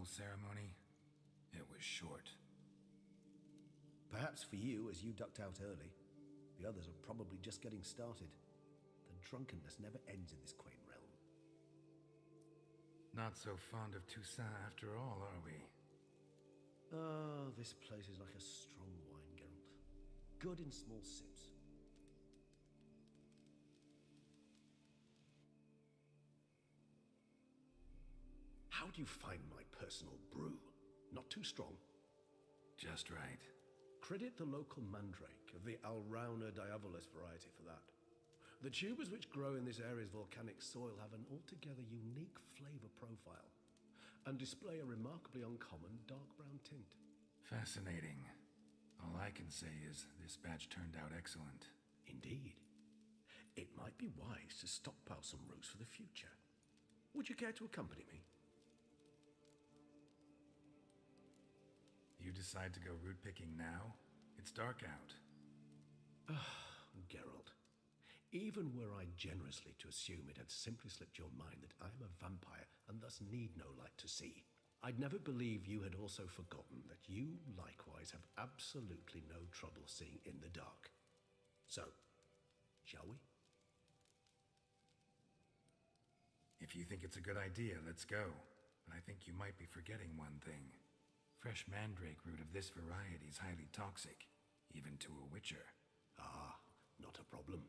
ceremony, it was short. Perhaps for you, as you ducked out early. The others are probably just getting started. The drunkenness never ends in this quaint realm. Not so fond of Toussaint after all, are we? Oh, this place is like a strong wine, Geralt. Good in small sips. How do you find my personal brew? Not too strong? Just right. Credit the local mandrake of the Alrauna diabolus variety for that. The tubers which grow in this area's volcanic soil have an altogether unique flavor profile and display a remarkably uncommon dark brown tint. Fascinating. All I can say is this batch turned out excellent. Indeed. It might be wise to stockpile some roots for the future. Would you care to accompany me? You decide to go root picking now? It's dark out. Geralt, even were I generously to assume it had simply slipped your mind that I am a vampire and thus need no light to see, I'd never believe you had also forgotten that you likewise have absolutely no trouble seeing in the dark. So, shall we? If you think it's a good idea, let's go. But I think you might be forgetting one thing. Fresh mandrake root of this variety is highly toxic, even to a witcher. Ah, not a problem.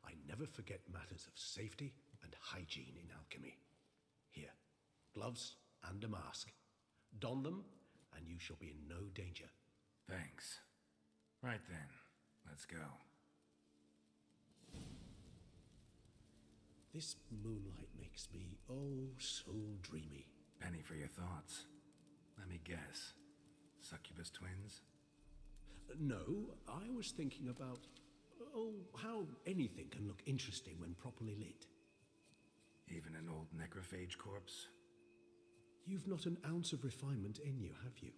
I never forget matters of safety and hygiene in alchemy. Here, gloves and a mask. Don them, and you shall be in no danger. Thanks. Right then, let's go. This moonlight makes me, oh, so dreamy. Penny for your thoughts. Let me guess. Succubus twins? No, I was thinking about, how anything can look interesting when properly lit. Even an old necrophage corpse? You've not an ounce of refinement in you, have you?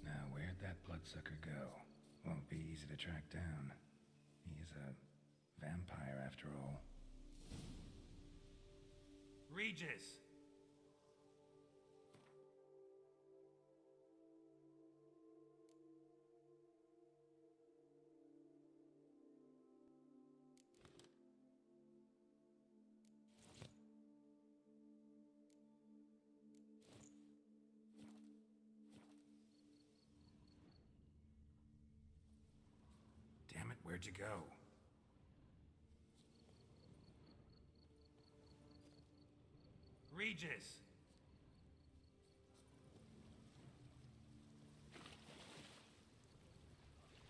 Now, where'd that bloodsucker go? Won't be easy to track down. He is a vampire after all. Regis! Damn it, where'd you go? Regis!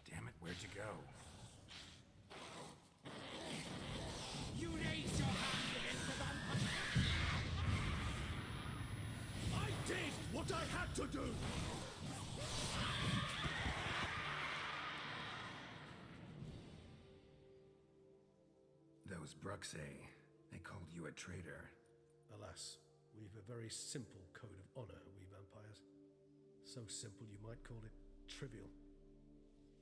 Damn it, where'd you go? You raised your hand against the vampire! I did what I had to do! Those Bruxay, they called you a traitor. Alas, we've a very simple code of honor, we vampires. So simple you might call it trivial.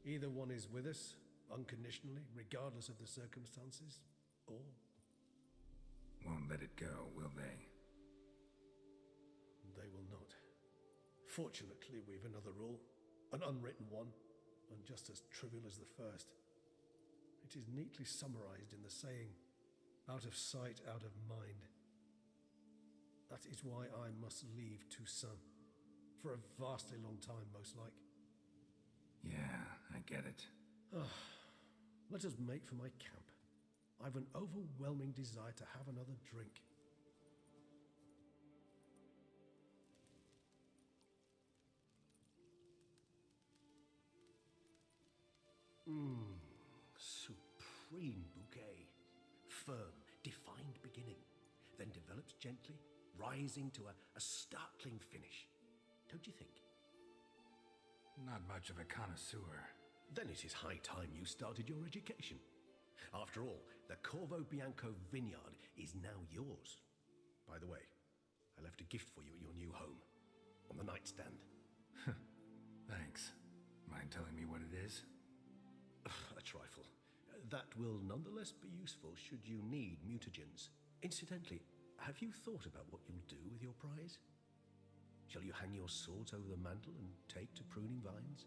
Either one is with us, unconditionally, regardless of the circumstances, or... Won't let it go, will they? They will not. Fortunately, we've another rule, an unwritten one, and just as trivial as the first. It is neatly summarized in the saying, out of sight, out of mind. That is why I must leave Toussaint. For a vastly long time, most like. Yeah, I get it. Let us make for my camp. I've an overwhelming desire to have another drink. Supreme bouquet. Firm, defined beginning, then develops gently, rising to a startling finish. Don't you think? Not much of a connoisseur. Then it is high time you started your education. After all, the Corvo Bianco vineyard is now yours. By the way, I left a gift for you at your new home, on the nightstand. Thanks. Mind telling me what it is? A trifle. That will nonetheless be useful should you need mutagens. Incidentally, have you thought about what you'll do with your prize? Shall you hang your swords over the mantle and take to pruning vines?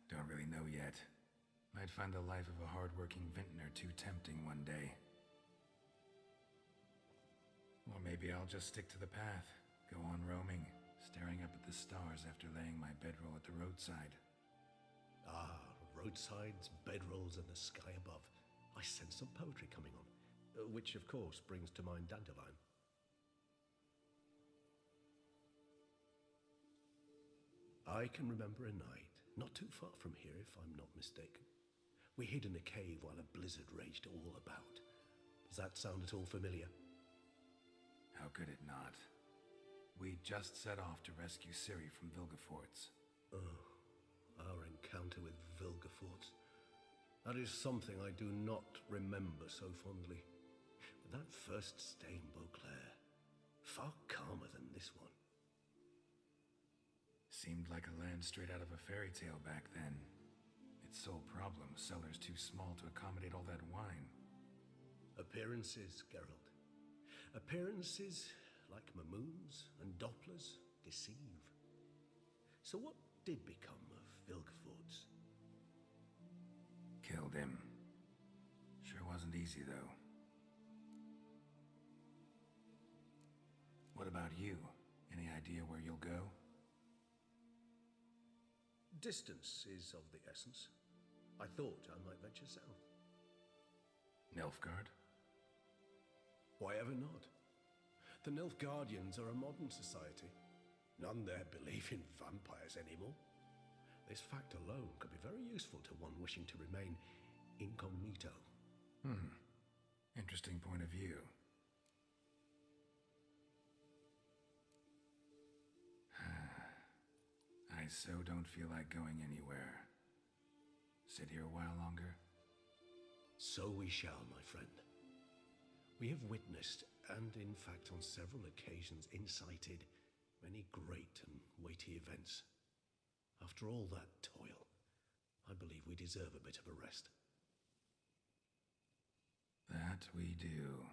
Don't really know yet. Might find the life of a hard-working vintner too tempting one day. Or maybe I'll just stick to the path, go on roaming, staring up at the stars after laying my bedroll at the roadside. Ah, roadsides, bedrolls, and the sky above. I sense some poetry coming on, which of course brings to mind Dandelion. I can remember a night, not too far from here if I'm not mistaken. We hid in a cave while a blizzard raged all about. Does that sound at all familiar? How could it not? We just set off to rescue Ciri from Vilgefortz. Oh, our encounter with Vilgefortz. That is something I do not remember so fondly. But that first stay in Beauclair, far calmer than this one. Seemed like a land straight out of a fairy tale back then. Its sole problem, cellars too small to accommodate all that wine. Appearances, Geralt. Appearances, like Mamoons and Dopplers, deceive. So what did become of Vilgefortz? Killed him. Sure wasn't easy, though. What about you? Any idea where you'll go? Distance is of the essence. I thought I might venture south. Nilfgaard? Why ever not? The Nilfgaardians are a modern society. None there believe in vampires anymore. This fact alone could be very useful to one wishing to remain incognito. Interesting point of view. I so don't feel like going anywhere. Sit here a while longer? So we shall, my friend. We have witnessed, and in fact on several occasions incited, many great and weighty events. After all that toil, I believe we deserve a bit of a rest. That we do.